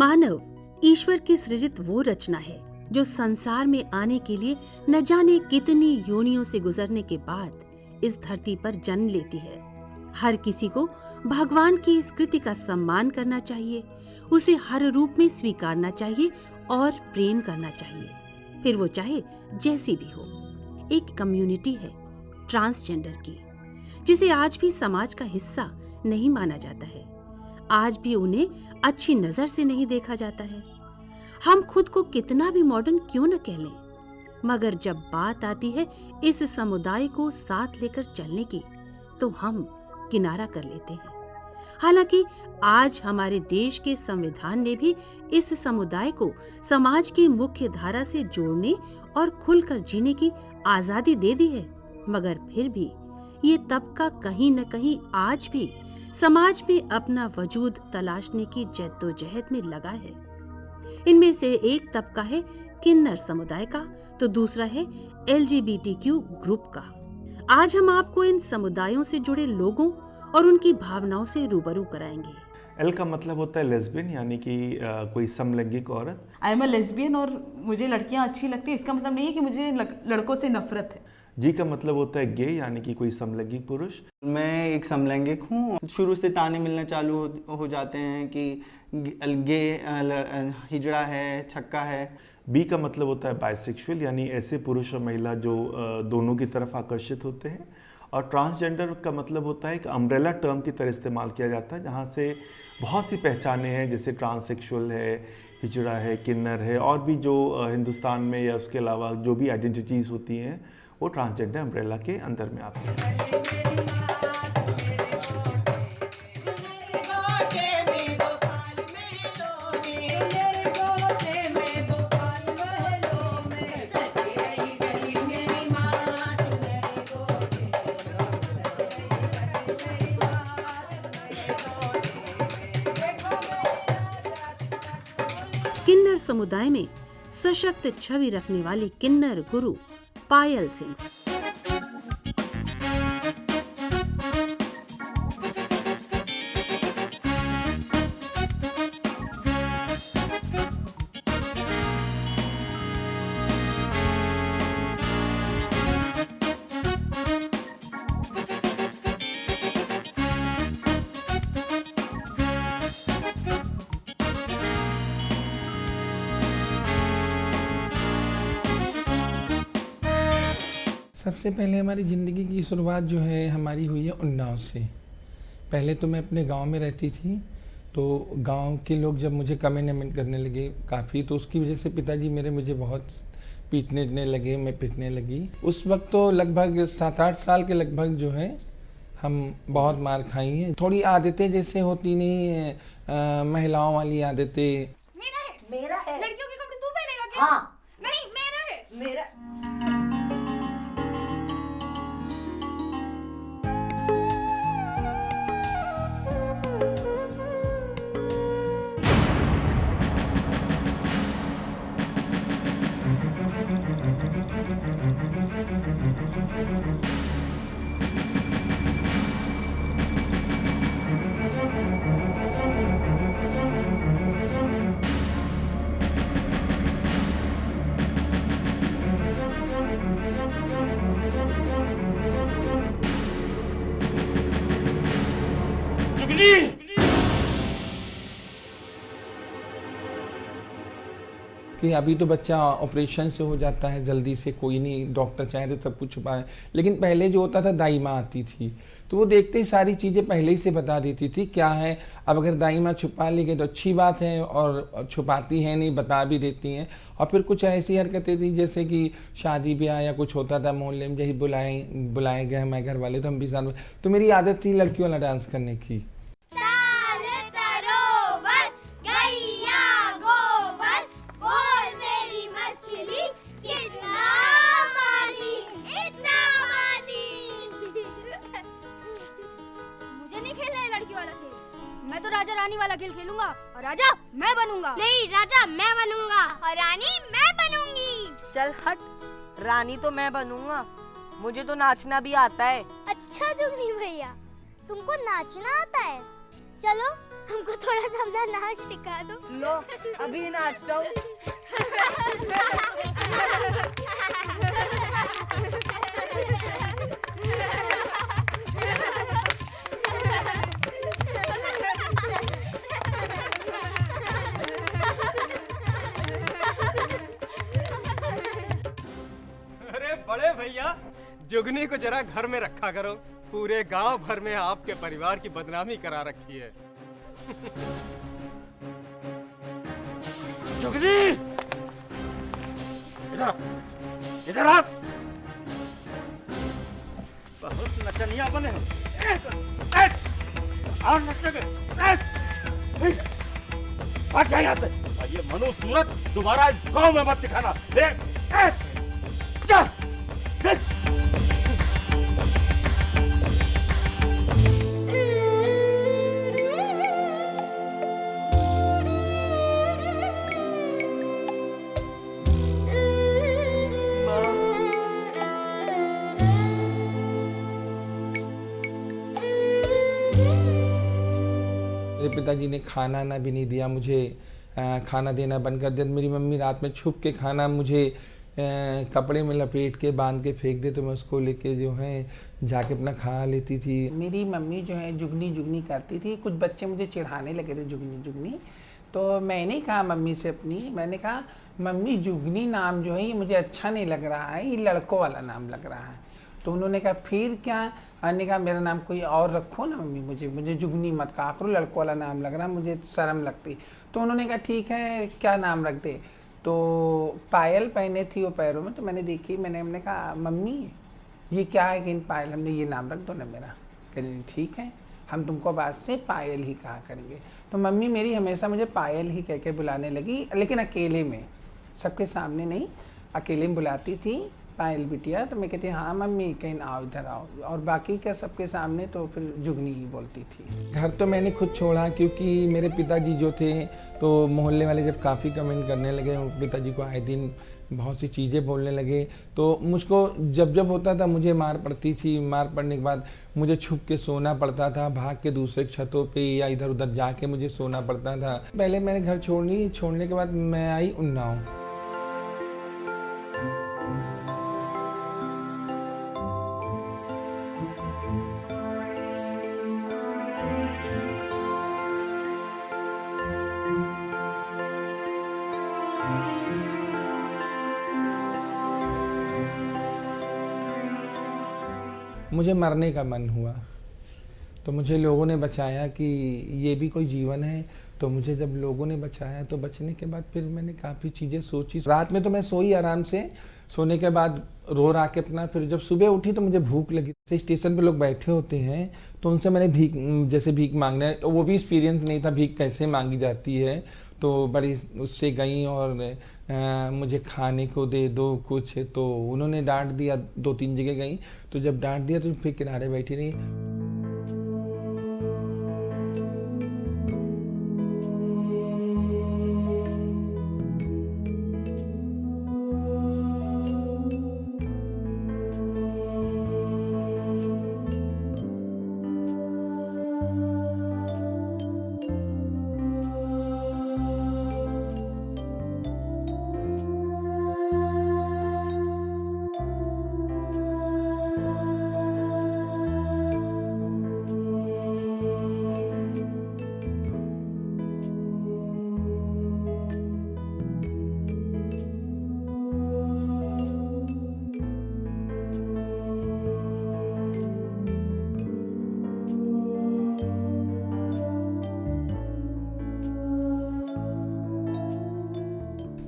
मानव ईश्वर की सृजित वो रचना है जो संसार में आने के लिए न जाने कितनी योनियों से गुजरने के बाद इस धरती पर जन्म लेती है। हर किसी को भगवान की इस कृति का सम्मान करना चाहिए, उसे हर रूप में स्वीकारना चाहिए और प्रेम करना चाहिए, फिर वो चाहे जैसी भी हो। एक कम्युनिटी है ट्रांसजेंडर की, जिसे आज भी समाज का हिस्सा नहीं माना जाता है। आज भी उन्हें अच्छी नजर से नहीं देखा जाता है। हम खुद को कितना भी मॉडर्न क्यों न कह लें, मगर जब बात आती है इस समुदाय को साथ लेकर चलने की, तो हम किनारा कर लेते हैं। हालांकि आज हमारे देश के संविधान ने भी इस समुदाय को समाज की मुख्य धारा से जोड़ने और खुलकर जीने की आजादी दे दी है, मगर फिर भी ये तबका कहीं न कहीं आज भी समाज में अपना वजूद तलाशने की जद्दोजहद में लगा है। इनमें से एक तबका है किन्नर समुदाय का, तो दूसरा है LGBTQ ग्रुप का। आज हम आपको इन समुदायों से जुड़े लोगों और उनकी भावनाओं से रूबरू कराएंगे। एल का मतलब होता है लेस्बियन, यानी कि कोई समलैंगिक औरत। आई एम अ लेस्बियन और मुझे लड़कियां अच्छी लगती है। इसका मतलब नहीं है कि मुझे लड़कों से नफरत है। जी का मतलब होता है गे, यानी कि कोई समलैंगिक पुरुष। मैं एक समलैंगिक हूँ। शुरू से ताने मिलने चालू हो जाते हैं कि गे हिजड़ा है, छक्का है। बी का मतलब होता है बाइसेक्सुअल, यानी ऐसे पुरुष और महिला जो दोनों की तरफ आकर्षित होते हैं। और ट्रांसजेंडर का मतलब होता है एक अम्ब्रेला टर्म की तरह इस्तेमाल किया जाता है, जहाँ से बहुत सी पहचानें हैं, जैसे ट्रांससेक्सुअल है, हिजड़ा है, किन्नर है, और भी जो हिंदुस्तान में या उसके अलावा जो भी आइडेंटिटीज़ होती हैं वो ट्रांसजेंडर अम्ब्रेला के अंदर में आती हैं। किन्नर समुदाय में सशक्त छवि रखने वाली किन्नर गुरु पायल सिंह। सबसे पहले हमारी ज़िंदगी की शुरुआत जो है हमारी हुई है उन्नाव से। पहले तो मैं अपने गांव में रहती थी, तो गांव के लोग जब मुझे कमेंट करने लगे काफ़ी, तो उसकी वजह से पिताजी मेरे मुझे बहुत पीटने लगे, मैं पीटने लगी। उस वक्त तो लगभग 7-8 साल के लगभग जो है हम बहुत मार खाई हैं। थोड़ी आदतें जैसे होती नहीं, महिलाओं वाली आदतें। मेरा है। लड़कियों के कपड़े तू पहनेगा क्या? हाँ। नहीं, मेरा है। मेरा कि अभी तो बच्चा ऑपरेशन से हो जाता है जल्दी से, कोई नहीं, डॉक्टर चाहे तो सब कुछ छुपाए। लेकिन पहले जो होता था दाई माँ आती थी, तो वो देखते ही सारी चीज़ें पहले ही से बता देती थी क्या है। अब अगर दाई माँ छुपा लेंगे तो अच्छी बात है, और छुपाती हैं नहीं, बता भी देती हैं। और फिर कुछ ऐसी हरकतें थी जैसे कि शादी ब्याह या कुछ होता था मोहल्ले में, यही बुलाए गए हमारे घर वाले, तो हम भी साथ। तो मेरी आदत थी लड़कियों वाला डांस करने की। मैं तो राजा रानी वाला खेल खेलूंगा, और राजा मैं बनूंगा। नहीं, राजा मैं बनूंगा और रानी मैं बनूंगी। चल हट, रानी तो मैं बनूंगा, मुझे तो नाचना भी आता है। अच्छा जुगनी भैया, तुमको नाचना आता है? चलो हमको थोड़ा सा अपना नाच सिखा दो। लो अभी नाचता हूँ। अरे बड़े भैया, जुगनी को जरा घर में रखा करो, पूरे गांव भर में आपके परिवार की बदनामी करा रखी है। जुगनी, इधर आ। बहुत नचनिया बने हो। और नचोगे? भाग जा यहाँ से। और ये मनु सूरत दोबारा इस गांव में मत दिखाना। जा। मेरे पिताजी ने खाना ना भी नहीं दिया मुझे, खाना देना बंद कर दिया। मेरी मम्मी रात में छुप के खाना मुझे कपड़े में लपेट के बांध के फेंक दे, तो मैं उसको लेके जो है जाके अपना खा लेती थी। मेरी मम्मी जो है जुगनी जुगनी करती थी। कुछ बच्चे मुझे चिढ़ाने लगे थे जुगनी जुगनी, तो मैंने कहा मम्मी से अपनी, मैंने कहा मम्मी जुगनी नाम जो है ये मुझे अच्छा नहीं लग रहा है, ये लड़कों वाला नाम लग रहा है। तो उन्होंने कहा फिर क्या? मैंने कहा मेरा नाम कोई और रखो ना मम्मी, मुझे जुगनी मत कहा करो, लड़कों वाला नाम लग रहा है, मुझे शर्म लगती। तो उन्होंने कहा ठीक है क्या नाम रख दे। तो पायल पहने थी वो पैरों में, तो मैंने देखी, हमने कहा मम्मी ये क्या है कि इन पायल, हमने ये नाम रख दो ना मेरा। कहने ठीक है, हम तुमको बाद से पायल ही कहा करेंगे। तो मम्मी मेरी हमेशा मुझे पायल ही कह के बुलाने लगी, लेकिन अकेले में, सबके सामने नहीं, अकेले में बुलाती थी पायल बिटिया। तो मैं कहती हाँ मम्मी, कहीं आओ इधर आओ, और बाकी क्या सबके सामने तो फिर जुगनी ही बोलती थी। घर तो मैंने खुद छोड़ा, क्योंकि मेरे पिताजी जो थे तो मोहल्ले वाले जब काफ़ी कमेंट करने लगे, पिताजी को आए दिन बहुत सी चीज़ें बोलने लगे, तो मुझको जब होता था मुझे मार पड़ती थी। मार पड़ने के बाद मुझे छुप के सोना पड़ता था, भाग के दूसरे छतों पे या इधर उधर जाके मुझे सोना पड़ता था। पहले मैंने घर छोड़ने के बाद मैं आई उन्नाव। मुझे मरने का मन हुआ, तो मुझे लोगों ने बचाया कि ये भी कोई जीवन है। तो मुझे जब लोगों ने बचाया, तो बचने के बाद फिर मैंने काफ़ी चीज़ें सोची। रात में तो मैं सोई आराम से, सोने के बाद रो रा के अपना, फिर जब सुबह उठी तो मुझे भूख लगी। स्टेशन पे लोग बैठे होते हैं, तो उनसे मैंने भीख मांगना, वो भी एक्सपीरियंस नहीं था भीख कैसे मांगी जाती है। तो बड़ी उससे गई और मुझे खाने को दे दो कुछ, तो उन्होंने डांट दिया। 2-3 जगह गई, तो जब डांट दिया तो फिर किनारे बैठी रही।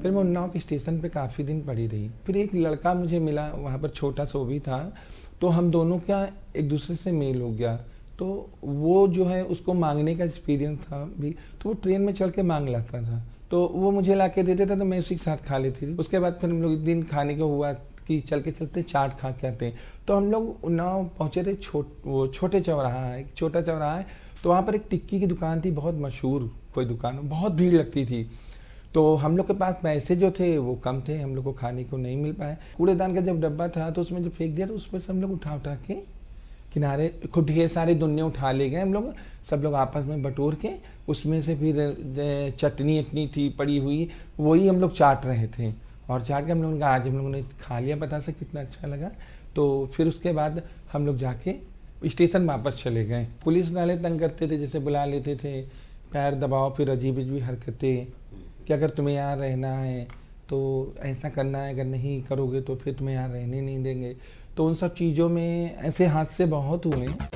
फिर मैं उन्नाव के स्टेशन पे काफ़ी दिन पड़ी रही। फिर एक लड़का मुझे मिला, वहाँ पर छोटा सा वो भी था, तो हम दोनों का एक दूसरे से मेल हो गया। तो वो जो है उसको मांगने का एक्सपीरियंस था भी, तो वो ट्रेन में चल के मांग लाता था, तो वो मुझे ला के देते था, तो मैं उसी के साथ खा लेती थी। उसके बाद फिर हम लोग एक दिन खाने को हुआ कि चल के चलते चाट खा के आते हैं। तो हम लोग उन्नाव पहुँचे थे, वो छोटे चौराहा है, एक छोटा चौराहा है, तो वहाँ पर एक टिक्की की दुकान थी, बहुत मशहूर कोई दुकान, बहुत भीड़ लगती थी। तो हम लोग के पास पैसे जो थे वो कम थे, हम लोग को खाने को नहीं मिल पाए। कूड़ेदान का जब डब्बा था तो उसमें जो फेंक दिया, तो उसमें से हम लोग उठा के किनारे खूब ढेर सारे दुन्ने उठा ले गए हम लोग, सब लोग आपस में बटोर के उसमें से फिर चटनी अपनी थी पड़ी हुई, वही हम लोग चाट रहे थे। और चाट के हम लोगों ने कहा आज हम लोगों ने खा लिया, पता से कितना अच्छा लगा। तो फिर उसके बाद हम लोग जाके स्टेशन वापस चले गए। पुलिस वाले तंग करते थे, जैसे बुला लेते थे, पैर दबाओ, फिर अजीब अजीब हरकतें कि अगर तुम्हें यहाँ रहना है तो ऐसा करना है, अगर नहीं करोगे तो फिर तुम्हें यहाँ रहने नहीं देंगे। तो उन सब चीज़ों में ऐसे हादसे बहुत हुए हैं।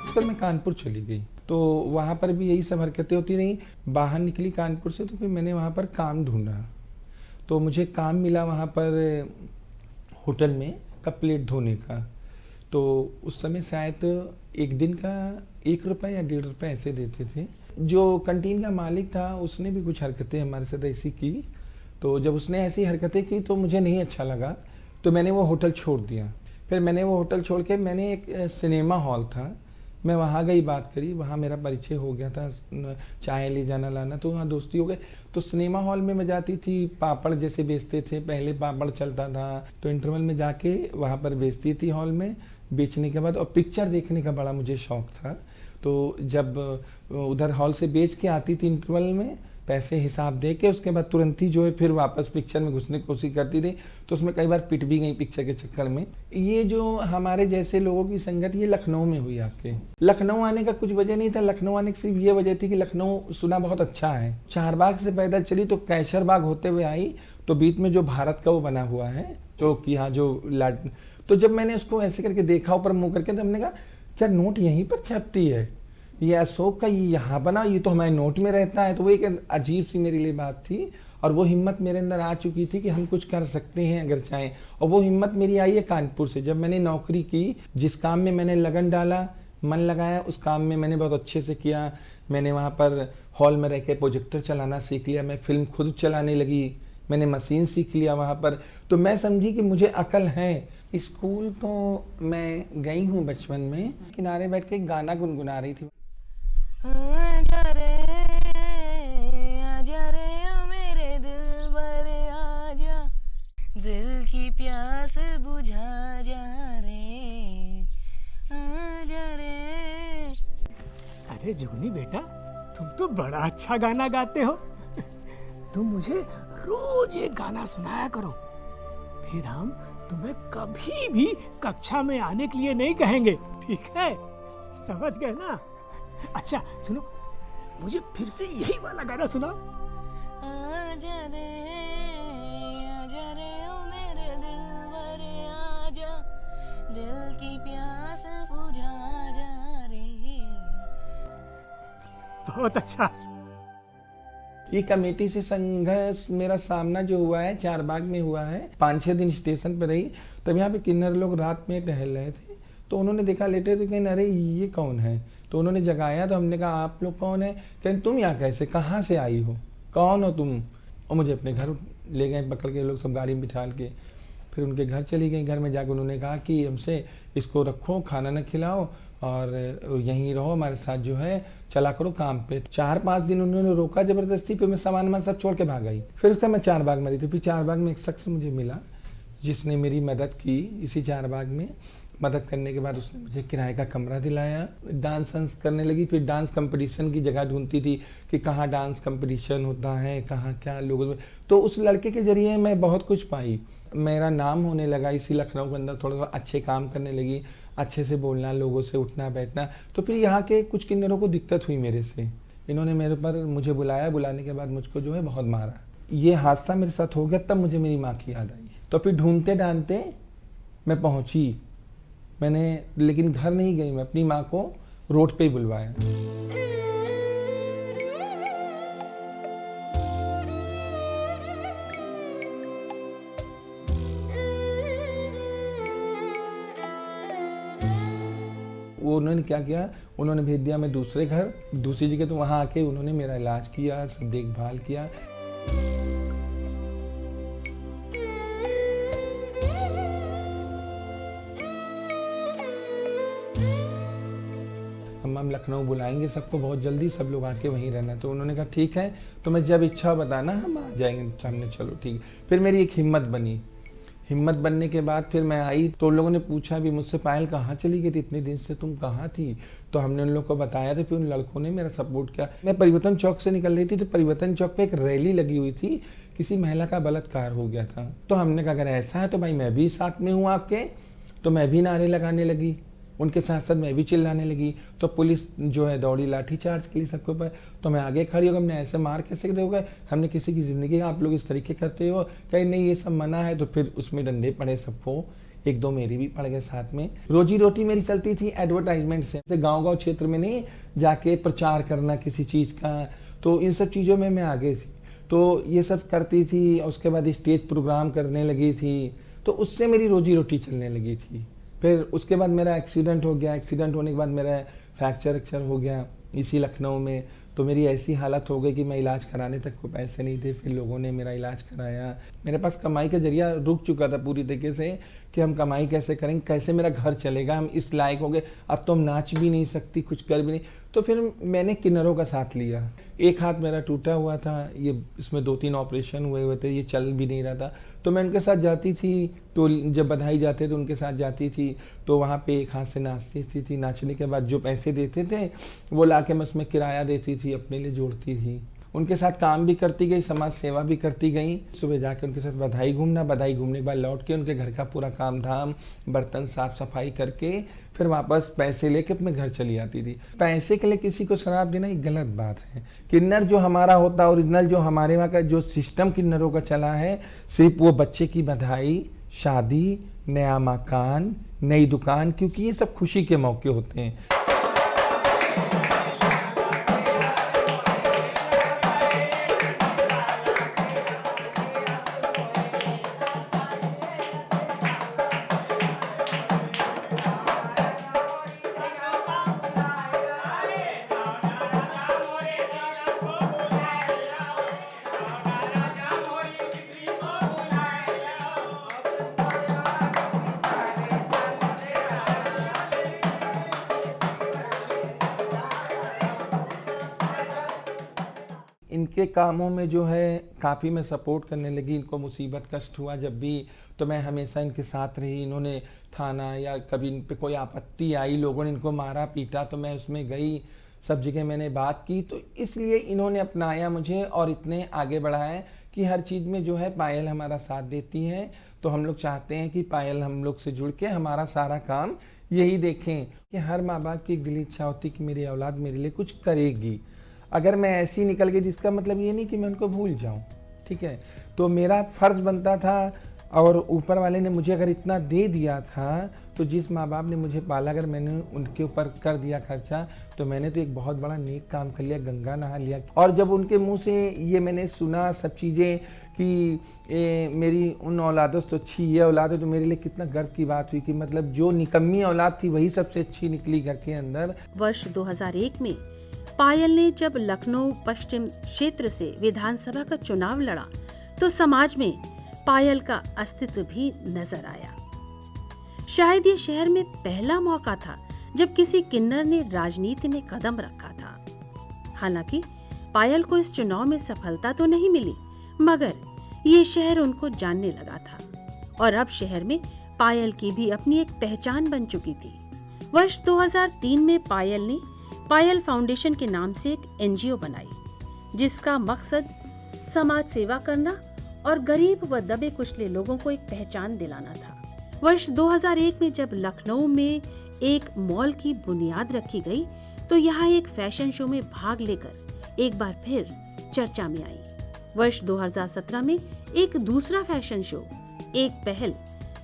फिर मैं कानपुर चली गई, तो वहाँ पर भी यही सब हरकतें होती रहीं। बाहर निकली कानपुर से तो फिर मैंने वहाँ पर काम ढूंढा, तो मुझे काम मिला वहाँ पर होटल में कप प्लेट धोने का। तो उस समय शायद एक दिन का 1 रुपये या 1.5 रुपये ऐसे देते थे। जो कंटीन का मालिक था उसने भी कुछ हरकतें हमारे साथ ऐसी की, तो जब उसने ऐसी हरकतें की तो मुझे नहीं अच्छा लगा, तो मैंने वो होटल छोड़ दिया। फिर मैंने वो होटल छोड़ के मैंने एक सिनेमा हॉल था, मैं वहाँ गई, बात करी, वहाँ मेरा परिचय हो गया था, चाय ले जाना लाना, तो वहाँ दोस्ती हो गई। तो सिनेमा हॉल में मैं जाती थी, पापड़ जैसे बेचते थे, पहले पापड़ चलता था, तो इंटरवल में जाके वहाँ पर बेचती थी हॉल में। बेचने के बाद और पिक्चर देखने का बड़ा मुझे शौक था, तो जब उधर हॉल से बेच के आती थी इंटरवल में, पैसे हिसाब दे के उसके बाद तुरंत ही जो है फिर वापस पिक्चर में घुसने की कोशिश करती थी, तो उसमें कई बार पिट भी गई पिक्चर के चक्कर में। ये जो हमारे जैसे लोगों की संगत ये लखनऊ में हुई आके। लखनऊ आने का कुछ वजह नहीं था, लखनऊ आने की सिर्फ ये वजह थी कि लखनऊ सुना बहुत अच्छा है। चारबाग से पैदल चली तो कैसरबाग होते हुए आई, तो बीच में जो भारत का वो बना हुआ है जो कि यहाँ जो लाट, तो जब मैंने उसको ऐसे करके देखा ऊपर मुँह करके, तो हमने कहा क्या नोट यहीं पर छपती है, ये अशोक का ये यहाँ बना, ये तो हमारे नोट में रहता है। तो वो एक अजीब सी मेरे लिए बात थी, और वो हिम्मत मेरे अंदर आ चुकी थी कि हम कुछ कर सकते हैं अगर चाहें। और वो हिम्मत मेरी आई है कानपुर से, जब मैंने नौकरी की, जिस काम में मैंने लगन डाला, मन लगाया, उस काम में मैंने बहुत अच्छे से किया। मैंने वहाँ पर हॉल में रह के प्रोजेक्टर चलाना सीख लिया, मैं फिल्म खुद चलाने लगी, मैंने मशीन सीख लिया वहाँ पर। तो मैं समझी कि मुझे अकल है। स्कूल तो मैं गई हूँ बचपन में, किनारे बैठ के गाना गुनगुना रही थी। आजा रे ओ मेरे दिल भर आजा, दिल की प्यास बुझा जा रे, आजा रे। अरे जुगनी बेटा, तुम तो बड़ा अच्छा गाना गाते हो। तुम मुझे रोज एक गाना सुनाया करो, फिर हम तुम्हें कभी भी कक्षा में आने के लिए नहीं कहेंगे, ठीक है? समझ गए ना? अच्छा सुनो, मुझे फिर से यही वाला गाना सुनाओ। आजा रे ओ मेरे दिल भर आजा, दिल की प्यास बुझा जा रे। बहुत अच्छा। ये कमेटी से संघर्ष मेरा सामना जो हुआ है चारबाग में हुआ है। 5-6 दिन स्टेशन पर रही, तब यहाँ पे किन्नर लोग रात में टहल रहे थे, तो उन्होंने देखा लेटे, तो कहीं अरे ये कौन है, तो उन्होंने जगाया। तो हमने कहा आप लोग कौन है? कहें तुम यहाँ कैसे, कहाँ से आई हो, कौन हो तुम? और मुझे अपने घर ले गए पकड़ के लोग, सब गाड़ी में बिठा के। फिर उनके घर चली गई। घर में जाकर उन्होंने कहा कि हमसे इसको रखो, खाना न खिलाओ और यहीं रहो, हमारे साथ जो है चला करो काम पे। 4-5 दिन उन्होंने रोका ज़बरदस्ती, फिर मैं सामान सब छोड़ के भाग गई। फिर उसका मैं चारबाग में रही थी। फिर चारबाग में एक शख्स मुझे मिला जिसने मेरी मदद की। इसी चारबाग में मदद करने के बाद उसने मुझे किराए का कमरा दिलाया। डांस करने लगी। फिर डांस कंपटीशन की जगह ढूंढती थी कि कहाँ डांस कंपटीशन होता है, कहाँ क्या लोगों। तो उस लड़के के जरिए मैं बहुत कुछ पाई, मेरा नाम होने लगा इसी लखनऊ के अंदर। थोड़ा सा अच्छे काम करने लगी, अच्छे से बोलना, लोगों से उठना बैठना। तो फिर यहाँ के कुछ किन्नरों को दिक्कत हुई मेरे से, इन्होंने मेरे पर मुझे बुलाया, बुलाने के बाद मुझको जो है बहुत मारा। ये हादसा मेरे साथ हो गया, तब मुझे मेरी माँ की याद आई। तो फिर ढूंढते ढांढते मैं पहुँची, मैंने लेकिन घर नहीं गई, मैं अपनी माँ को रोड पे ही बुलवाया। वो उन्होंने क्या किया, उन्होंने भेज दिया मैं दूसरे घर, दूसरी जगह। तो वहाँ आके उन्होंने मेरा इलाज किया, सब देखभाल किया। हम लखनऊ बुलाएंगे सबको बहुत जल्दी, सब लोग आके वहीं रहना। तो उन्होंने कहा ठीक है, तो मैं जब इच्छा बताना हम आ जाएंगे सामने। चलो ठीक है। फिर मेरी एक हिम्मत बनी। हिम्मत बनने के बाद फिर मैं आई, तो उन लोगों ने पूछा भी मुझसे, पायल कहाँ चली गई थी इतने दिन से, तुम कहाँ थी? तो हमने उन लोग को बताया था। फिर उन लड़कों ने मेरा सपोर्ट किया। मैं परिवर्तन चौक से निकल रही थी, तो परिवर्तन चौक पे एक रैली लगी हुई थी, किसी महिला का बलात्कार हो गया था। तो हमने कहा अगर ऐसा है तो भाई मैं भी साथ में हूँ आपके। तो मैं भी नारे लगाने लगी, उनके साथ साथ मैं भी चिल्लाने लगी। तो पुलिस जो है दौड़ी लाठी चार्ज के लिए सबके ऊपर। तो मैं आगे खड़ी हो गई, हमने ऐसे मार कैसे दोगे, हमने किसी की ज़िंदगी आप लोग इस तरीके करते हो, कहीं नहीं ये सब मना है। तो फिर उसमें डंडे पड़े सबको, एक दो मेरी भी पड़ गए साथ में। रोजी रोटी मेरी चलती थी एडवर्टाइजमेंट से, गाँव क्षेत्र में नहीं जाके प्रचार करना किसी चीज़ का। तो इन सब चीज़ों में मैं आगे थी, तो ये सब करती थी। उसके बाद स्टेज प्रोग्राम करने लगी थी, तो उससे मेरी रोजी रोटी चलने लगी थी। फिर उसके बाद मेरा एक्सीडेंट हो गया। एक्सीडेंट होने के बाद मेरा फ्रैक्चर हो गया इसी लखनऊ में। तो मेरी ऐसी हालत हो गई कि मैं इलाज कराने तक को पैसे नहीं थे। फिर लोगों ने मेरा इलाज कराया। मेरे पास कमाई का जरिया रुक चुका था पूरी तरीके से कि हम कमाई कैसे करेंगे, कैसे मेरा घर चलेगा। हम इस लायक हो गए, अब तो हम नाच भी नहीं सकती, कुछ कर भी नहीं। तो फिर मैंने किन्नरों का साथ लिया। एक हाथ मेरा टूटा हुआ था, ये इसमें 2-3 ऑपरेशन हुए थे, ये चल भी नहीं रहा था। तो मैं उनके साथ जाती थी, तो जब बधाई जाते तो उनके साथ जाती थी। तो वहाँ पे एक हाथ से नाचती थी। नाचने के बाद जो पैसे देते थे वो ला के मैं उसमें किराया देती थी, अपने लिए जोड़ती थी। उनके साथ काम भी करती गई, समाज सेवा भी करती गई। सुबह जाके उनके साथ बधाई घूमना, बधाई घूमने के बाद लौट के उनके घर का पूरा काम धाम, बर्तन साफ सफाई करके फिर वापस पैसे लेके अपने घर चली आती थी। पैसे के लिए किसी को शराब देना ये गलत बात है। किन्नर जो हमारा होता है, ओरिजिनल जो हमारे वहाँ का जो सिस्टम किन्नरों का चला है, सिर्फ वो बच्चे की बधाई, शादी, नया मकान, नई दुकान, क्योंकि ये सब खुशी के मौके होते हैं। इनके कामों में जो है काफ़ी मैं सपोर्ट करने लगी। इनको मुसीबत कष्ट हुआ जब भी, तो मैं हमेशा इनके साथ रही। इन्होंने थाना या कभी इन पे कोई आपत्ति आई, लोगों ने इनको मारा पीटा, तो मैं उसमें गई, सब जगह मैंने बात की। तो इसलिए इन्होंने अपनाया मुझे और इतने आगे बढ़ाया कि हर चीज़ में जो है पायल हमारा साथ देती है। तो हम लोग चाहते हैं कि पायल हम लोग से जुड़ के हमारा सारा काम यही देखें कि हर माँ बाप की दिली इच्छा होती कि मेरी औलाद मेरे लिए कुछ करेगी। अगर मैं ऐसी निकल गई जिसका मतलब ये नहीं कि मैं उनको भूल जाऊं, ठीक है। तो मेरा फ़र्ज़ बनता था, और ऊपर वाले ने मुझे अगर इतना दे दिया था, तो जिस माँ बाप ने मुझे पाला, अगर मैंने उनके ऊपर कर दिया खर्चा, तो मैंने तो एक बहुत बड़ा नेक काम कर लिया, गंगा नहा लिया। और जब उनके मुंह से ये मैंने सुना सब चीज़ें कि मेरी उन औलादों से तो अच्छी ये औलाद है, तो मेरे लिए कितना गर्व की बात हुई कि मतलब जो निकम्मी औलाद थी वही सबसे अच्छी निकली घर के अंदर। वर्ष 2001 में पायल ने जब लखनऊ पश्चिम क्षेत्र से विधानसभा का चुनाव लड़ा, तो समाज में पायल का अस्तित्व भी नजर आया। शायद ये शहर में पहला मौका था जब किसी किन्नर ने राजनीति में कदम रखा था। हालांकि पायल को इस चुनाव में सफलता तो नहीं मिली, मगर ये शहर उनको जानने लगा था और अब शहर में पायल की भी अपनी एक पहचान बन चुकी थी। वर्ष 2003 में पायल ने पायल फाउंडेशन के नाम से एक NGO बनाई, जिसका मकसद समाज सेवा करना और गरीब व दबे कुचले लोगों को एक पहचान दिलाना था। वर्ष 2001 में जब लखनऊ में एक मॉल की बुनियाद रखी गई, तो यहाँ एक फैशन शो में भाग लेकर एक बार फिर चर्चा में आई। वर्ष 2017 में एक दूसरा फैशन शो एक पहल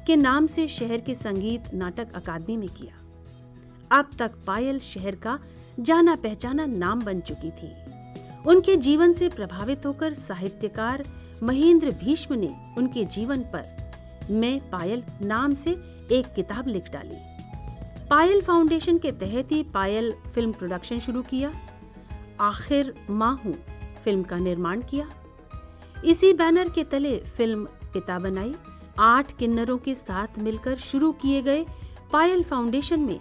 के नाम से शहर के संगीत नाटक अकादमी में किया। अब तक पायल शहर का जाना पहचाना नाम बन चुकी थी। उनके जीवन से प्रभावित होकर साहित्यकार महेंद्र भीष्म ने उनके जीवन पर मैं पायल नाम से एक किताब लिख डाली। पायल फाउंडेशन के तहत ही पायल फिल्म प्रोडक्शन शुरू किया। आखिर माँ हूँ फिल्म का निर्माण किया। इसी बैनर के तले फिल्म पिता बनाई। 8 किन्नरों के साथ मिलकर शुरू किए गए पायल फाउंडेशन में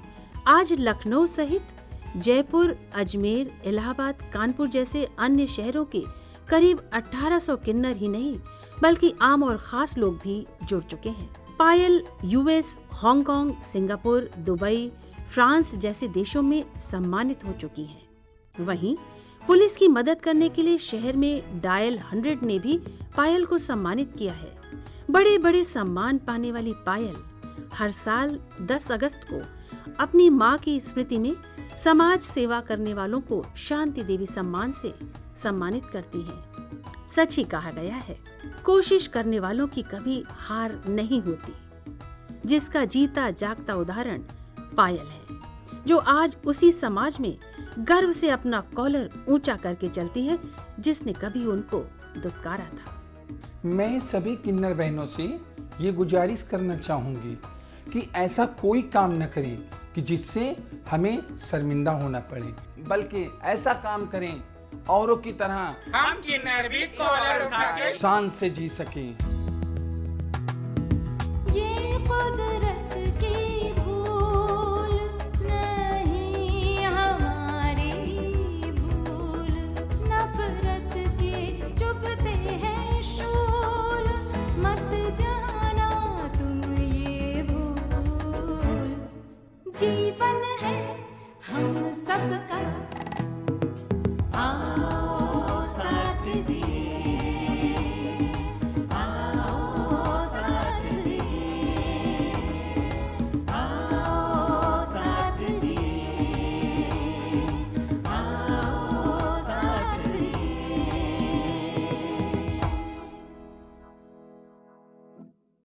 आज लखनऊ सहित जयपुर, अजमेर, इलाहाबाद, कानपुर जैसे अन्य शहरों के करीब 1800 किन्नर ही नहीं बल्कि आम और खास लोग भी जुड़ चुके हैं। पायल US, Hong Kong, Singapore, Dubai, France जैसे देशों में सम्मानित हो चुकी हैं। वहीं पुलिस की मदद करने के लिए शहर में डायल 100 ने भी पायल को सम्मानित किया है। बड़े बड़े सम्मान पाने वाली पायल हर साल 10 अगस्त को अपनी मां की स्मृति में समाज सेवा करने वालों को शांति देवी सम्मान से सम्मानित करती है। सच ही कहा गया है, कोशिश करने वालों की कभी हार नहीं होती। जिसका जीता जागता उदाहरण पायल है, जो आज उसी समाज में गर्व से अपना कॉलर ऊंचा करके चलती है जिसने कभी उनको दुत्कारा था। मैं सभी किन्नर बहनों से ये गुजारिश करना चाहूंगी कि ऐसा कोई काम न करें कि जिससे हमें शर्मिंदा होना पड़े, बल्कि ऐसा काम करें औरों की तरह हम किन्नर भी कॉलर उठा के शान से जी सके। ये कुदरत की भूल नहीं हमारी भूल, नफरत के चुभते हैं शूल, मत जाना तुम ये भूल। जीवन है हम सबका, आओ साथ जी